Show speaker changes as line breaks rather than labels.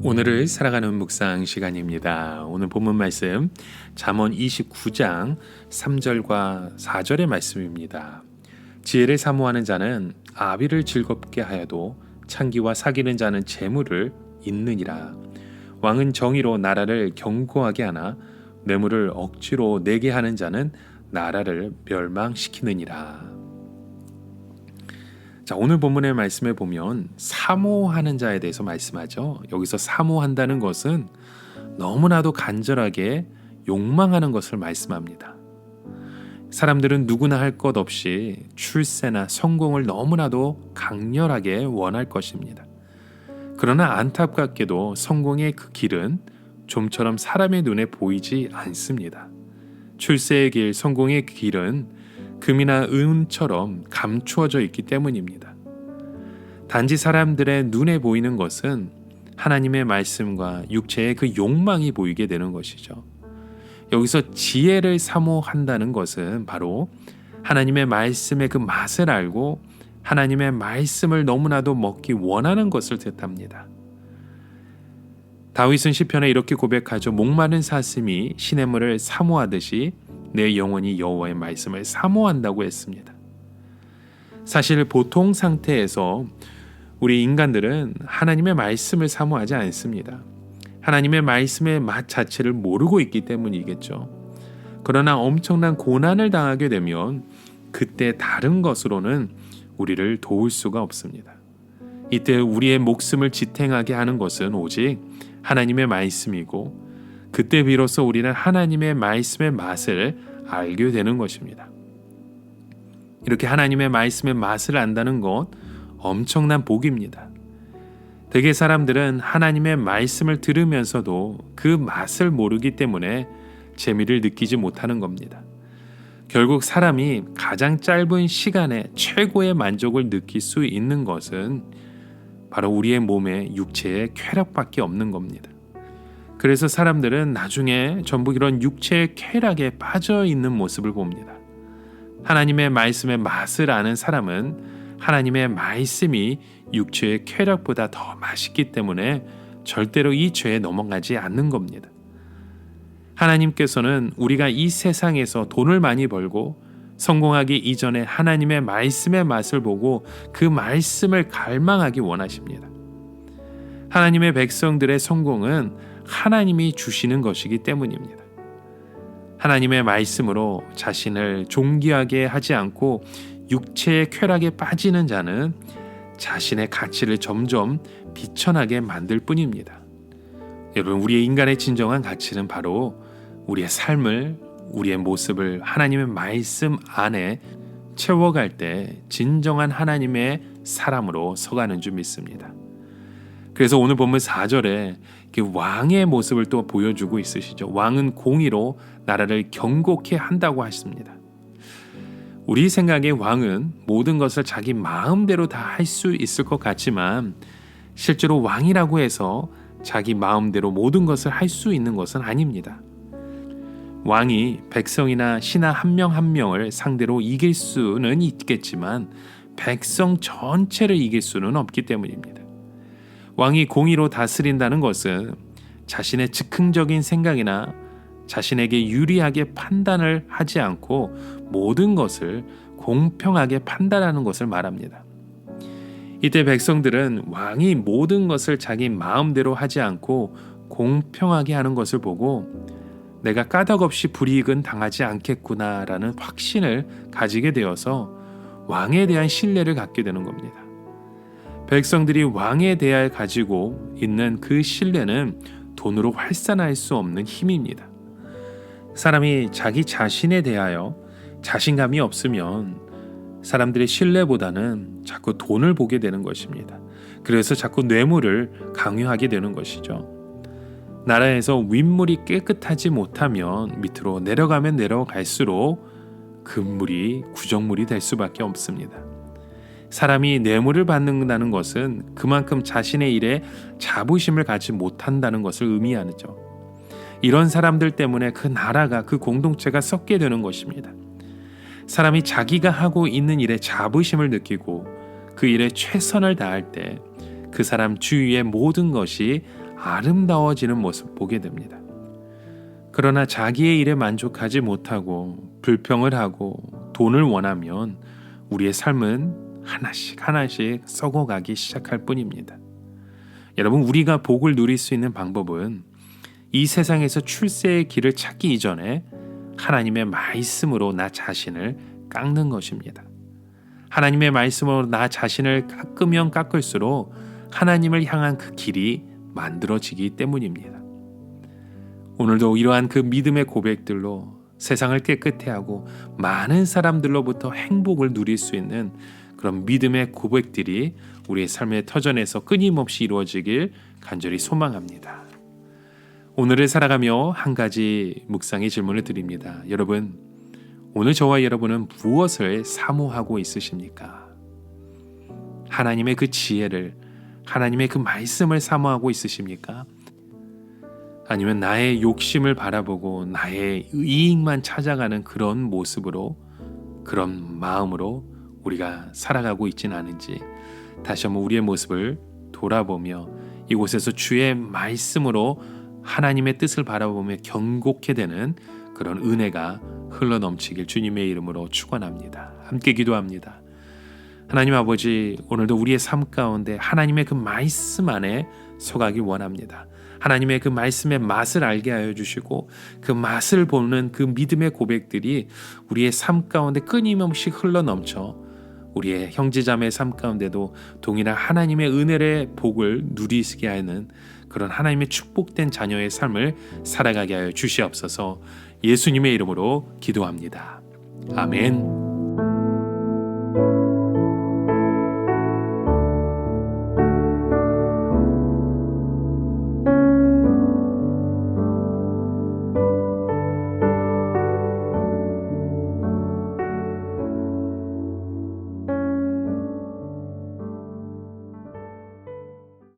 오늘을 살아가는 묵상 시간입니다. 오늘 본문 말씀 잠언 29장 3절과 4절의 말씀입니다. 지혜를 사모하는 자는 아비를 즐겁게 하여도 창기와 사귀는 자는 재물을 잇느니라. 왕은 정의로 나라를 견고하게 하나 뇌물을 억지로 내게 하는 자는 나라를 멸망시키느니라. 자, 오늘 본문의 말씀에 보면 사모하는 자에 대해서 말씀하죠. 여기서 사모한다는 것은 너무나도 간절하게 욕망하는 것을 말씀합니다. 사람들은 누구나 할 것 없이 출세나 성공을 너무나도 강렬하게 원할 것입니다. 그러나 안타깝게도 성공의 그 길은 좀처럼 사람의 눈에 보이지 않습니다. 출세의 길, 성공의 길은 금이나 은처럼 감추어져 있기 때문입니다. 단지 사람들의 눈에 보이는 것은 하나님의 말씀과 육체의 그 욕망이 보이게 되는 것이죠. 여기서 지혜를 사모한다는 것은 바로 하나님의 말씀의 그 맛을 알고 하나님의 말씀을 너무나도 먹기 원하는 것을 뜻합니다. 다윗은 시편에 이렇게 고백하죠. 목마른 사슴이 시냇물을 사모하듯이 내 영혼이 여호와의 말씀을 사모한다고 했습니다. 사실 보통 상태에서 우리 인간들은 하나님의 말씀을 사모하지 않습니다. 하나님의 말씀의 맛 자체를 모르고 있기 때문이겠죠. 그러나 엄청난 고난을 당하게 되면 그때 다른 것으로는 우리를 도울 수가 없습니다. 이때 우리의 목숨을 지탱하게 하는 것은 오직 하나님의 말씀이고 그때 비로소 우리는 하나님의 말씀의 맛을 알게 되는 것입니다. 이렇게 하나님의 말씀의 맛을 안다는 것 엄청난 복입니다. 대개 사람들은 하나님의 말씀을 들으면서도 그 맛을 모르기 때문에 재미를 느끼지 못하는 겁니다. 결국 사람이 가장 짧은 시간에 최고의 만족을 느낄 수 있는 것은 바로 우리의 몸의 육체의 쾌락밖에 없는 겁니다. 그래서 사람들은 나중에 전부 이런 육체의 쾌락에 빠져 있는 모습을 봅니다. 하나님의 말씀의 맛을 아는 사람은 하나님의 말씀이 육체의 쾌락보다 더 맛있기 때문에 절대로 이 죄에 넘어가지 않는 겁니다. 하나님께서는 우리가 이 세상에서 돈을 많이 벌고 성공하기 이전에 하나님의 말씀의 맛을 보고 그 말씀을 갈망하기 원하십니다. 하나님의 백성들의 성공은 하나님이 주시는 것이기 때문입니다. 하나님의 말씀으로 자신을 존귀하게 하지 않고 육체의 쾌락에 빠지는 자는 자신의 가치를 점점 비천하게 만들 뿐입니다. 여러분, 우리의 인간의 진정한 가치는 바로 우리의 삶을, 우리의 모습을 하나님의 말씀 안에 채워갈 때 진정한 하나님의 사람으로 서가는 줄 믿습니다. 그래서 오늘 본문 4절에 왕의 모습을 또 보여주고 있으시죠. 왕은 공의로 나라를 견고케 한다고 하십니다. 우리 생각에 왕은 모든 것을 자기 마음대로 다 할 수 있을 것 같지만 실제로 왕이라고 해서 자기 마음대로 모든 것을 할 수 있는 것은 아닙니다. 왕이 백성이나 신하 한 명 한 명을 상대로 이길 수는 있겠지만 백성 전체를 이길 수는 없기 때문입니다. 왕이 공의로 다스린다는 것은 자신의 즉흥적인 생각이나 자신에게 유리하게 판단을 하지 않고 모든 것을 공평하게 판단하는 것을 말합니다. 이때 백성들은 왕이 모든 것을 자기 마음대로 하지 않고 공평하게 하는 것을 보고 내가 까닭없이 불이익은 당하지 않겠구나라는 확신을 가지게 되어서 왕에 대한 신뢰를 갖게 되는 겁니다. 백성들이 왕에 대하여 가지고 있는 그 신뢰는 돈으로 환산할 수 없는 힘입니다. 사람이 자기 자신에 대하여 자신감이 없으면 사람들의 신뢰보다는 자꾸 돈을 보게 되는 것입니다. 그래서 자꾸 뇌물을 강요하게 되는 것이죠. 나라에서 윗물이 깨끗하지 못하면 밑으로 내려가면 내려갈수록 급물이 구정물이 될 수밖에 없습니다. 사람이 뇌물을 받는다는 것은 그만큼 자신의 일에 자부심을 갖지 못한다는 것을 의미하죠. 이런 사람들 때문에 그 나라가, 그 공동체가 썩게 되는 것입니다. 사람이 자기가 하고 있는 일에 자부심을 느끼고 그 일에 최선을 다할 때 그 사람 주위의 모든 것이 아름다워지는 모습 보게 됩니다. 그러나 자기의 일에 만족하지 못하고 불평을 하고 돈을 원하면 우리의 삶은 하나씩 하나씩 썩어가기 시작할 뿐입니다. 여러분, 우리가 복을 누릴 수 있는 방법은 이 세상에서 출세의 길을 찾기 이전에 하나님의 말씀으로 나 자신을 깎는 것입니다. 하나님의 말씀으로 나 자신을 깎으면 깎을수록 하나님을 향한 그 길이 만들어지기 때문입니다. 오늘도 이러한 그 믿음의 고백들로 세상을 깨끗해 하고 많은 사람들로부터 행복을 누릴 수 있는 그런 믿음의 고백들이 우리의 삶의 터전에서 끊임없이 이루어지길 간절히 소망합니다. 오늘을 살아가며 한 가지 묵상의 질문을 드립니다. 여러분, 오늘 저와 여러분은 무엇을 사모하고 있으십니까? 하나님의 그 지혜를, 하나님의 그 말씀을 사모하고 있으십니까? 아니면 나의 욕심을 바라보고 나의 이익만 찾아가는 그런 모습으로, 그런 마음으로 우리가 살아가고 있지는 않은지 다시 한번 우리의 모습을 돌아보며 이곳에서 주의 말씀으로 하나님의 뜻을 바라보며 경고케 되는 그런 은혜가 흘러넘치길 주님의 이름으로 축원합니다. 함께 기도합니다. 하나님 아버지, 오늘도 우리의 삶 가운데 하나님의 그 말씀 안에 서가길 원합니다. 하나님의 그 말씀의 맛을 알게 하여 주시고 그 맛을 보는 그 믿음의 고백들이 우리의 삶 가운데 끊임없이 흘러넘쳐 우리의 형제자매의 삶 가운데도 동일한 하나님의 은혜의 복을 누리게 하는 그런 하나님의 축복된 자녀의 삶을 살아가게 하여 주시옵소서. 예수님의 이름으로 기도합니다. 아멘.